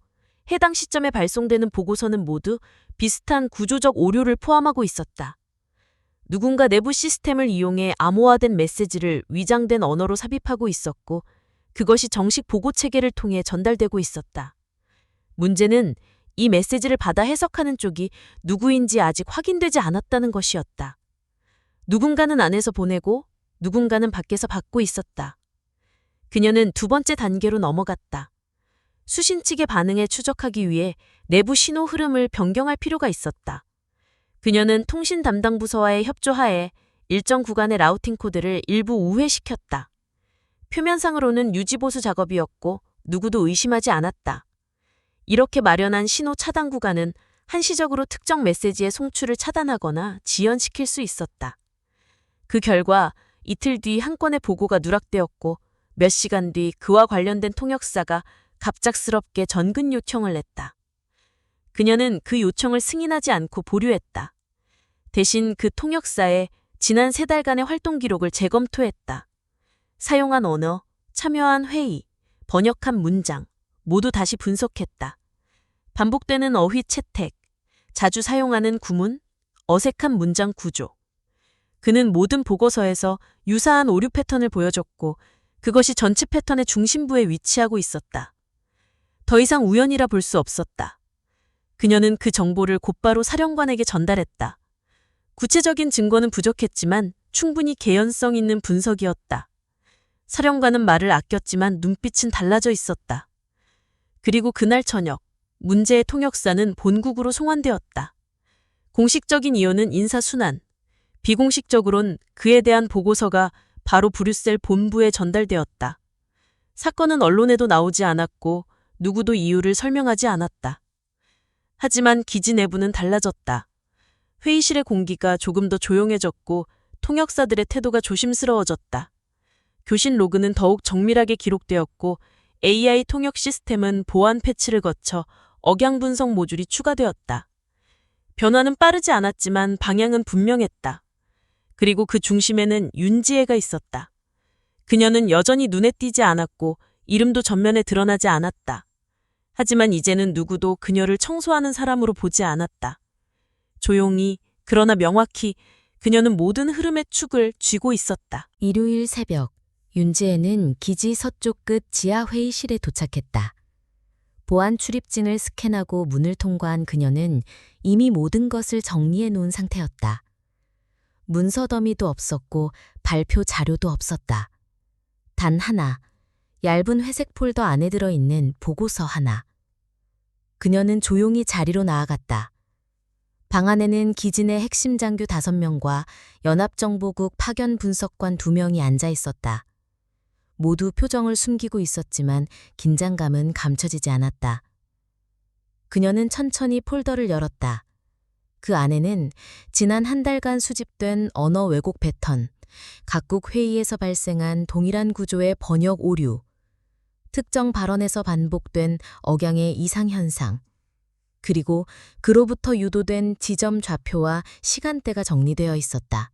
해당 시점에 발송되는 보고서는 모두 비슷한 구조적 오류를 포함하고 있었다. 누군가 내부 시스템을 이용해 암호화된 메시지를 위장된 언어로 삽입하고 있었고 그것이 정식 보고 체계를 통해 전달되고 있었다. 문제는 이 메시지를 받아 해석하는 쪽이 누구인지 아직 확인되지 않았다는 것이었다. 누군가는 안에서 보내고 누군가는 밖에서 받고 있었다. 그녀는 두 번째 단계로 넘어갔다. 수신 측의 반응에 추적하기 위해 내부 신호 흐름을 변경할 필요가 있었다. 그녀는 통신 담당 부서와의 협조하에 일정 구간의 라우팅 코드를 일부 우회시켰다. 표면상으로는 유지보수 작업이었고 누구도 의심하지 않았다. 이렇게 마련한 신호 차단 구간은 한시적으로 특정 메시지의 송출을 차단하거나 지연시킬 수 있었다. 그 결과 이틀 뒤 한 건의 보고가 누락되었고 몇 시간 뒤 그와 관련된 통역사가 갑작스럽게 전근 요청을 냈다. 그녀는 그 요청을 승인하지 않고 보류했다. 대신 그 통역사의 지난 3달간의 활동 기록을 재검토했다. 사용한 언어, 참여한 회의, 번역한 문장 모두 다시 분석했다. 반복되는 어휘 채택, 자주 사용하는 구문, 어색한 문장 구조. 그는 모든 보고서에서 유사한 오류 패턴을 보여줬고 그것이 전체 패턴의 중심부에 위치하고 있었다. 더 이상 우연이라 볼 수 없었다. 그녀는 그 정보를 곧바로 사령관에게 전달했다. 구체적인 증거는 부족했지만 충분히 개연성 있는 분석이었다. 사령관은 말을 아꼈지만 눈빛은 달라져 있었다. 그리고 그날 저녁, 문제의 통역사는 본국으로 송환되었다. 공식적인 이유는 인사순환, 비공식적으론 그에 대한 보고서가 바로 브뤼셀 본부에 전달되었다. 사건은 언론에도 나오지 않았고 누구도 이유를 설명하지 않았다. 하지만 기지 내부는 달라졌다. 회의실의 공기가 조금 더 조용해졌고 통역사들의 태도가 조심스러워졌다. 교신 로그는 더욱 정밀하게 기록되었고 AI 통역 시스템은 보안 패치를 거쳐 억양 분석 모듈이 추가되었다. 변화는 빠르지 않았지만 방향은 분명했다. 그리고 그 중심에는 윤지혜가 있었다. 그녀는 여전히 눈에 띄지 않았고 이름도 전면에 드러나지 않았다. 하지만 이제는 누구도 그녀를 청소하는 사람으로 보지 않았다. 조용히, 그러나 명확히 그녀는 모든 흐름의 축을 쥐고 있었다. 일요일 새벽, 윤지혜는 기지 서쪽 끝 지하 회의실에 도착했다. 보안 출입증을 스캔하고 문을 통과한 그녀는 이미 모든 것을 정리해 놓은 상태였다. 문서 더미도 없었고 발표 자료도 없었다. 단 하나, 얇은 회색 폴더 안에 들어있는 보고서 하나. 그녀는 조용히 자리로 나아갔다. 방 안에는 기지 내 핵심 장교 5명과 연합정보국 파견 분석관 2명이 앉아 있었다. 모두 표정을 숨기고 있었지만 긴장감은 감춰지지 않았다. 그녀는 천천히 폴더를 열었다. 그 안에는 지난 한 달간 수집된 언어 왜곡 패턴, 각국 회의에서 발생한 동일한 구조의 번역 오류, 특정 발언에서 반복된 억양의 이상 현상, 그리고 그로부터 유도된 지점 좌표와 시간대가 정리되어 있었다.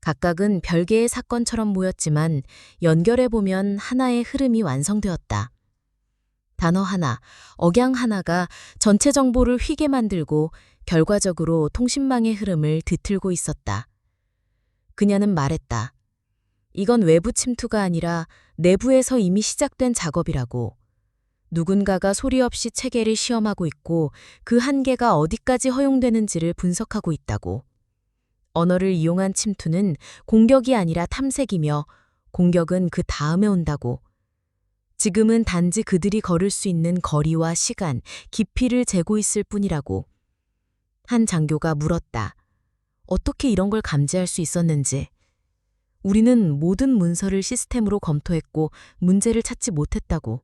각각은 별개의 사건처럼 모였지만 연결해보면 하나의 흐름이 완성되었다. 단어 하나, 억양 하나가 전체 정보를 휘게 만들고 결과적으로 통신망의 흐름을 뒤틀고 있었다. 그녀는 말했다. 이건 외부 침투가 아니라 내부에서 이미 시작된 작업이라고. 누군가가 소리 없이 체계를 시험하고 있고 그 한계가 어디까지 허용되는지를 분석하고 있다고. 언어를 이용한 침투는 공격이 아니라 탐색이며 공격은 그 다음에 온다고. 지금은 단지 그들이 걸을 수 있는 거리와 시간, 깊이를 재고 있을 뿐이라고. 한 장교가 물었다. 어떻게 이런 걸 감지할 수 있었는지. 우리는 모든 문서를 시스템으로 검토했고 문제를 찾지 못했다고.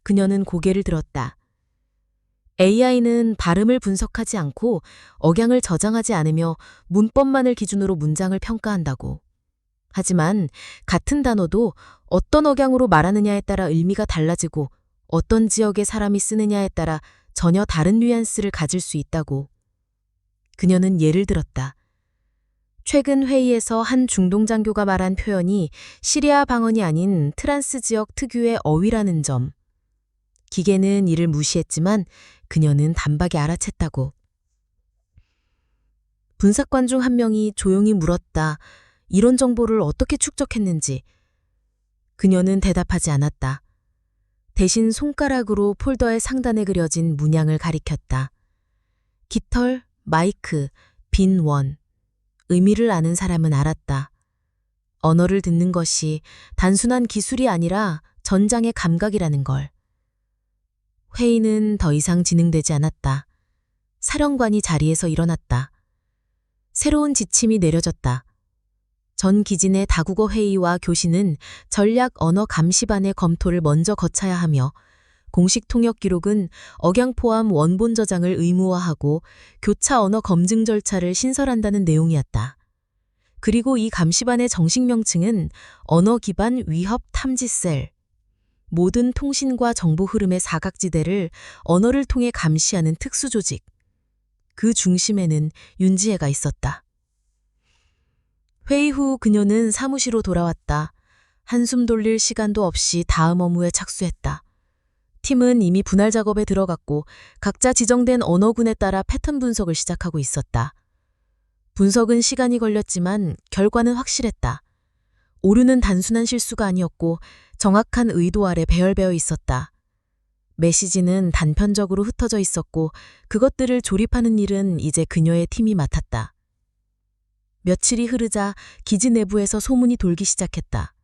그녀는 고개를 들었다. AI는 발음을 분석하지 않고 억양을 저장하지 않으며 문법만을 기준으로 문장을 평가한다고. 하지만 같은 단어도 어떤 억양으로 말하느냐에 따라 의미가 달라지고 어떤 지역의 사람이 쓰느냐에 따라 전혀 다른 뉘앙스를 가질 수 있다고. 그녀는 예를 들었다. 최근 회의에서 한 중동 장교가 말한 표현이 시리아 방언이 아닌 트란스 지역 특유의 어휘라는 점. 기계는 이를 무시했지만 그녀는 단박에 알아챘다고. 분사관 중 한 명이 조용히 물었다. 이런 정보를 어떻게 축적했는지. 그녀는 대답하지 않았다. 대신 손가락으로 폴더의 상단에 그려진 문양을 가리켰다. 깃털, 마이크, 빈 원. 의미를 아는 사람은 알았다. 언어를 듣는 것이 단순한 기술이 아니라 전장의 감각이라는 걸. 회의는 더 이상 진행되지 않았다. 사령관이 자리에서 일어났다. 새로운 지침이 내려졌다. 전 기진의 다국어 회의와 교신은 전략 언어 감시반의 검토를 먼저 거쳐야 하며 공식 통역 기록은 억양 포함 원본 저장을 의무화하고 교차 언어 검증 절차를 신설한다는 내용이었다. 그리고 이 감시반의 정식 명칭은 언어 기반 위협 탐지셀. 모든 통신과 정보 흐름의 사각지대를 언어를 통해 감시하는 특수조직. 그 중심에는 윤지혜가 있었다. 회의 후 그녀는 사무실로 돌아왔다. 한숨 돌릴 시간도 없이 다음 업무에 착수했다. 팀은 이미 분할 작업에 들어갔고 각자 지정된 언어군에 따라 패턴 분석을 시작하고 있었다. 분석은 시간이 걸렸지만 결과는 확실했다. 오류는 단순한 실수가 아니었고 정확한 의도 아래 배열되어 있었다. 메시지는 단편적으로 흩어져 있었고 그것들을 조립하는 일은 이제 그녀의 팀이 맡았다. 며칠이 흐르자 기지 내부에서 소문이 돌기 시작했다.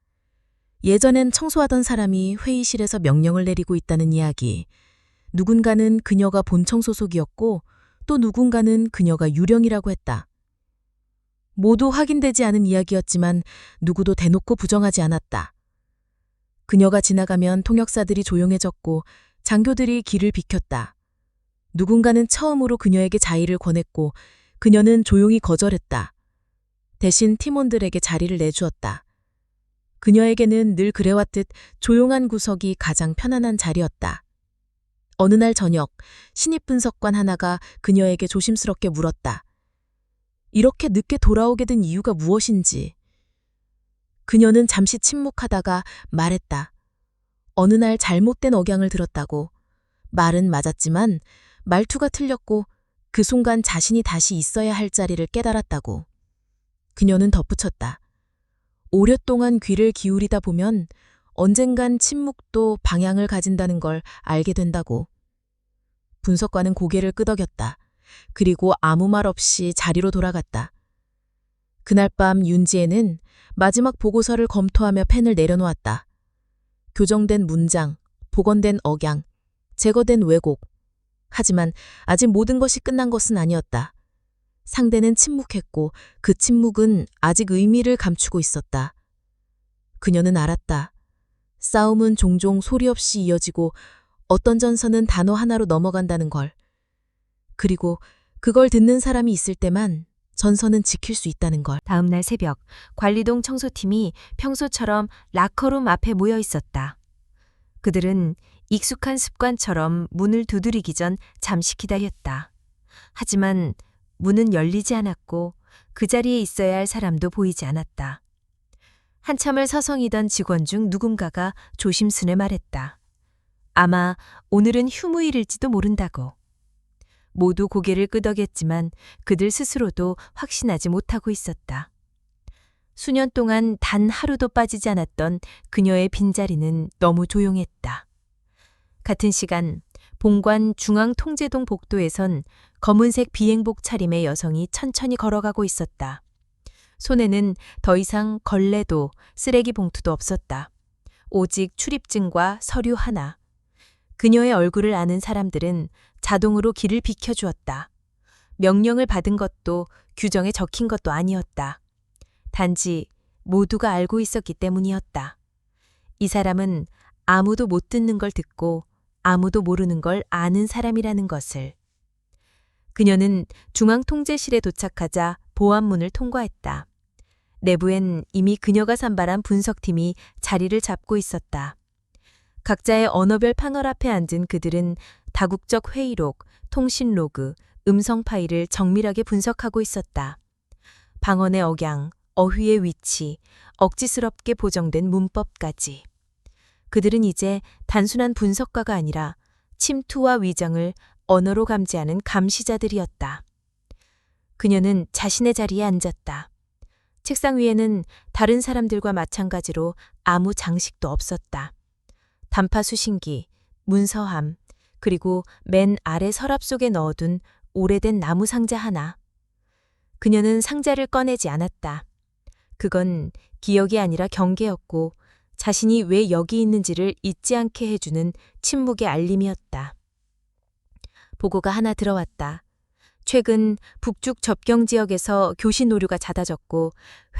예전엔 청소하던 사람이 회의실에서 명령을 내리고 있다는 이야기. 누군가는 그녀가 본청 소속이었고 또 누군가는 그녀가 유령이라고 했다. 모두 확인되지 않은 이야기였지만 누구도 대놓고 부정하지 않았다. 그녀가 지나가면 통역사들이 조용해졌고 장교들이 길을 비켰다. 누군가는 처음으로 그녀에게 자의를 권했고 그녀는 조용히 거절했다. 대신 팀원들에게 자리를 내주었다. 그녀에게는 늘 그래왔듯 조용한 구석이 가장 편안한 자리였다. 어느 날 저녁 신입 분석관 하나가 그녀에게 조심스럽게 물었다. 이렇게 늦게 돌아오게 된 이유가 무엇인지. 그녀는 잠시 침묵하다가 말했다. 어느 날 잘못된 억양을 들었다고. 말은 맞았지만 말투가 틀렸고 그 순간 자신이 다시 있어야 할 자리를 깨달았다고. 그녀는 덧붙였다. 오랫동안 귀를 기울이다 보면 언젠간 침묵도 방향을 가진다는 걸 알게 된다고. 분석관은 고개를 끄덕였다. 그리고 아무 말 없이 자리로 돌아갔다. 그날 밤 윤지혜는 마지막 보고서를 검토하며 펜을 내려놓았다. 교정된 문장, 복원된 억양, 제거된 왜곡. 하지만 아직 모든 것이 끝난 것은 아니었다. 상대는 침묵했고 그 침묵은 아직 의미를 감추고 있었다. 그녀는 알았다. 싸움은 종종 소리 없이 이어지고 어떤 전선은 단어 하나로 넘어간다는 걸. 그리고 그걸 듣는 사람이 있을 때만 전선은 지킬 수 있다는 걸. 다음 날 새벽 관리동 청소팀이 평소처럼 라커룸 앞에 모여 있었다. 그들은 익숙한 습관처럼 문을 두드리기 전 잠시 기다렸다. 하지만 문은 열리지 않았고 그 자리에 있어야 할 사람도 보이지 않았다. 한참을 서성이던 직원 중 누군가가 조심스레 말했다. 아마 오늘은 휴무일일지도 모른다고. 모두 고개를 끄덕였지만 그들 스스로도 확신하지 못하고 있었다. 수년 동안 단 하루도 빠지지 않았던 그녀의 빈자리는 너무 조용했다. 같은 시간 본관 중앙통제동 복도에선 검은색 비행복 차림의 여성이 천천히 걸어가고 있었다. 손에는 더 이상 걸레도 쓰레기 봉투도 없었다. 오직 출입증과 서류 하나. 그녀의 얼굴을 아는 사람들은 자동으로 길을 비켜주었다. 명령을 받은 것도 규정에 적힌 것도 아니었다. 단지 모두가 알고 있었기 때문이었다. 이 사람은 아무도 못 듣는 걸 듣고 아무도 모르는 걸 아는 사람이라는 것을. 그녀는 중앙통제실에 도착하자 보안문을 통과했다. 내부엔 이미 그녀가 선발한 분석팀이 자리를 잡고 있었다. 각자의 언어별 패널 앞에 앉은 그들은 다국적 회의록, 통신 로그, 음성 파일을 정밀하게 분석하고 있었다. 방언의 억양, 어휘의 위치, 억지스럽게 보정된 문법까지. 그들은 이제 단순한 분석가가 아니라 침투와 위장을 언어로 감지하는 감시자들이었다. 그녀는 자신의 자리에 앉았다. 책상 위에는 다른 사람들과 마찬가지로 아무 장식도 없었다. 단파 수신기, 문서함, 그리고 맨 아래 서랍 속에 넣어둔 오래된 나무 상자 하나. 그녀는 상자를 꺼내지 않았다. 그건 기억이 아니라 경계였고 자신이 왜 여기 있는지를 잊지 않게 해주는 침묵의 알림이었다. 보고가 하나 들어왔다. 최근 북쪽 접경 지역에서 교신 오류가 잦아졌고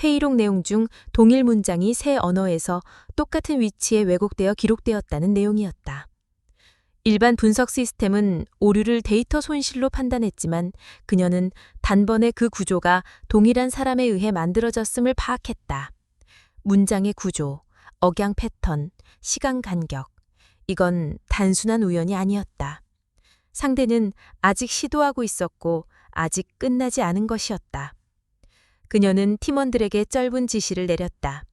회의록 내용 중 동일 문장이 새 언어에서 똑같은 위치에 왜곡되어 기록되었다는 내용이었다. 일반 분석 시스템은 오류를 데이터 손실로 판단했지만 그녀는 단번에 그 구조가 동일한 사람에 의해 만들어졌음을 파악했다. 문장의 구조, 억양 패턴, 시간 간격. 이건 단순한 우연이 아니었다. 상대는 아직 시도하고 있었고 아직 끝나지 않은 것이었다. 그녀는 팀원들에게 짧은 지시를 내렸다.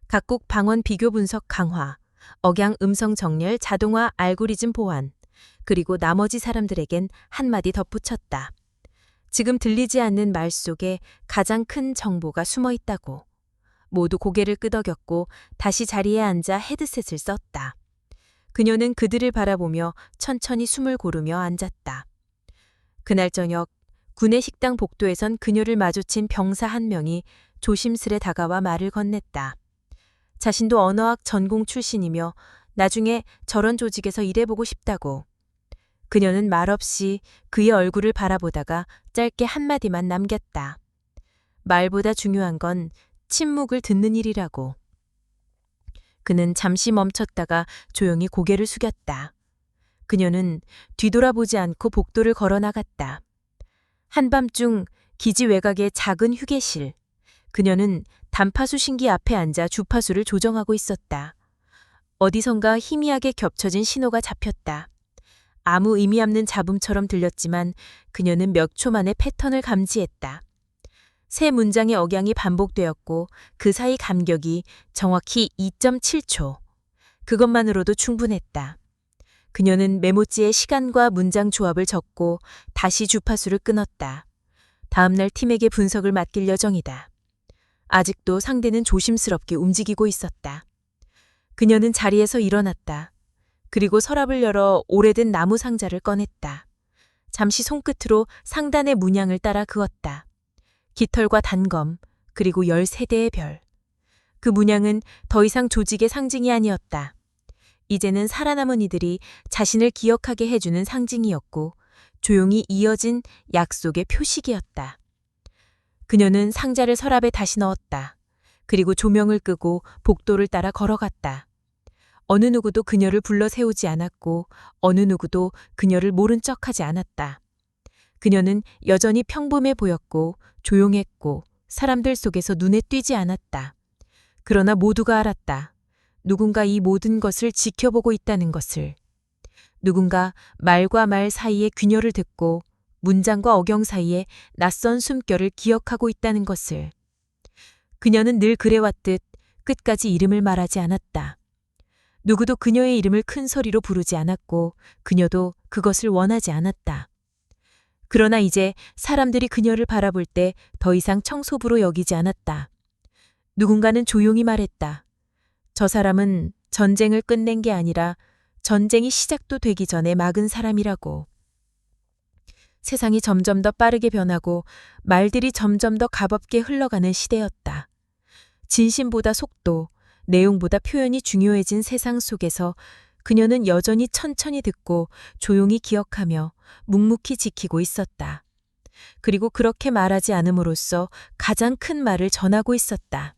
각국 방언 비교 분석 강화, 억양 음성 정렬 자동화 알고리즘 보완, 그리고 나머지 사람들에겐 한마디 덧붙였다. 지금 들리지 않는 말 속에 가장 큰 정보가 숨어 있다고. 모두 고개를 끄덕였고 다시 자리에 앉아 헤드셋을 썼다. 그녀는 그들을 바라보며 천천히 숨을 고르며 앉았다. 그날 저녁 군의 식당 복도에선 그녀를 마주친 병사 한 명이 조심스레 다가와 말을 건넸다. 자신도 언어학 전공 출신이며 나중에 저런 조직에서 일해보고 싶다고. 그녀는 말없이 그의 얼굴을 바라보다가 짧게 한마디만 남겼다. 말보다 중요한 건 침묵을 듣는 일이라고. 그는 잠시 멈췄다가 조용히 고개를 숙였다. 그녀는 뒤돌아보지 않고 복도를 걸어 나갔다. 한밤중 기지 외곽의 작은 휴게실. 그녀는 단파수신기 앞에 앉아 주파수를 조정하고 있었다. 어디선가 희미하게 겹쳐진 신호가 잡혔다. 아무 의미 없는 잡음처럼 들렸지만 그녀는 몇 초 만에 패턴을 감지했다. 세 문장의 억양이 반복되었고 그 사이 간격이 정확히 2.7초. 그것만으로도 충분했다. 그녀는 메모지에 시간과 문장 조합을 적고 다시 주파수를 끊었다. 다음날 팀에게 분석을 맡길 예정이다. 아직도 상대는 조심스럽게 움직이고 있었다. 그녀는 자리에서 일어났다. 그리고 서랍을 열어 오래된 나무 상자를 꺼냈다. 잠시 손끝으로 상단의 문양을 따라 그었다. 깃털과 단검, 그리고 13대의 별. 그 문양은 더 이상 조직의 상징이 아니었다. 이제는 살아남은 이들이 자신을 기억하게 해주는 상징이었고 조용히 이어진 약속의 표식이었다. 그녀는 상자를 서랍에 다시 넣었다. 그리고 조명을 끄고 복도를 따라 걸어갔다. 어느 누구도 그녀를 불러 세우지 않았고 어느 누구도 그녀를 모른 척하지 않았다. 그녀는 여전히 평범해 보였고 조용했고 사람들 속에서 눈에 띄지 않았다. 그러나 모두가 알았다. 누군가 이 모든 것을 지켜보고 있다는 것을. 누군가 말과 말 사이의 균열을 듣고 문장과 억양 사이에 낯선 숨결을 기억하고 있다는 것을. 그녀는 늘 그래왔듯 끝까지 이름을 말하지 않았다. 누구도 그녀의 이름을 큰 소리로 부르지 않았고 그녀도 그것을 원하지 않았다. 그러나 이제 사람들이 그녀를 바라볼 때 더 이상 청소부로 여기지 않았다. 누군가는 조용히 말했다. 저 사람은 전쟁을 끝낸 게 아니라 전쟁이 시작도 되기 전에 막은 사람이라고. 세상이 점점 더 빠르게 변하고 말들이 점점 더 가볍게 흘러가는 시대였다. 진심보다 속도, 내용보다 표현이 중요해진 세상 속에서 그녀는 여전히 천천히 듣고 조용히 기억하며 묵묵히 지키고 있었다. 그리고 그렇게 말하지 않음으로써 가장 큰 말을 전하고 있었다.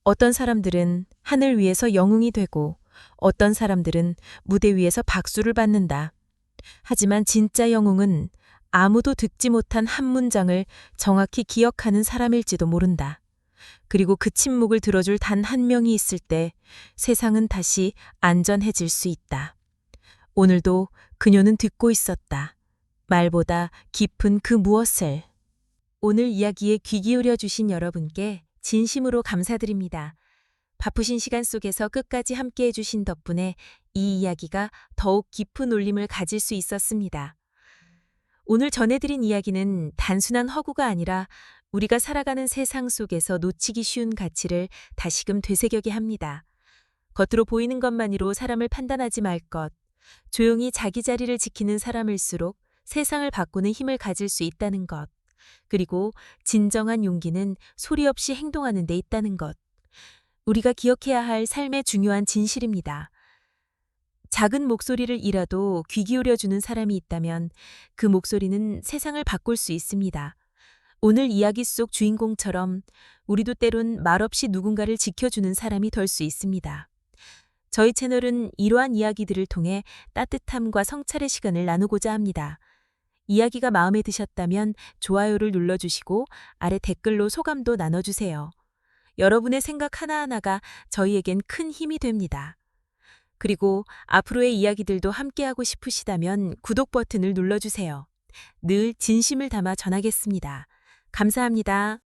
어떤 사람들은 하늘 위에서 영웅이 되고 어떤 사람들은 무대 위에서 박수를 받는다. 하지만 진짜 영웅은 아무도 듣지 못한 한 문장을 정확히 기억하는 사람일지도 모른다. 그리고 그 침묵을 들어줄 단 한 명이 있을 때 세상은 다시 안전해질 수 있다. 오늘도 그녀는 듣고 있었다. 말보다 깊은 그 무엇을. 오늘 이야기에 귀 기울여 주신 여러분께 진심으로 감사드립니다. 바쁘신 시간 속에서 끝까지 함께 해주신 덕분에 이 이야기가 더욱 깊은 울림을 가질 수 있었습니다. 오늘 전해드린 이야기는 단순한 허구가 아니라 우리가 살아가는 세상 속에서 놓치기 쉬운 가치를 다시금 되새겨게 합니다. 겉으로 보이는 것만으로 사람을 판단하지 말 것, 조용히 자기 자리를 지키는 사람일수록 세상을 바꾸는 힘을 가질 수 있다는 것, 그리고 진정한 용기는 소리 없이 행동하는 데 있다는 것. 우리가 기억해야 할 삶의 중요한 진실입니다. 작은 목소리를 잃어도 귀 기울여주는 사람이 있다면 그 목소리는 세상을 바꿀 수 있습니다. 오늘 이야기 속 주인공처럼 우리도 때론 말없이 누군가를 지켜주는 사람이 될 수 있습니다. 저희 채널은 이러한 이야기들을 통해 따뜻함과 성찰의 시간을 나누고자 합니다. 이야기가 마음에 드셨다면 좋아요를 눌러주시고 아래 댓글로 소감도 나눠주세요. 여러분의 생각 하나하나가 저희에겐 큰 힘이 됩니다. 그리고 앞으로의 이야기들도 함께하고 싶으시다면 구독 버튼을 눌러주세요. 늘 진심을 담아 전하겠습니다. 감사합니다.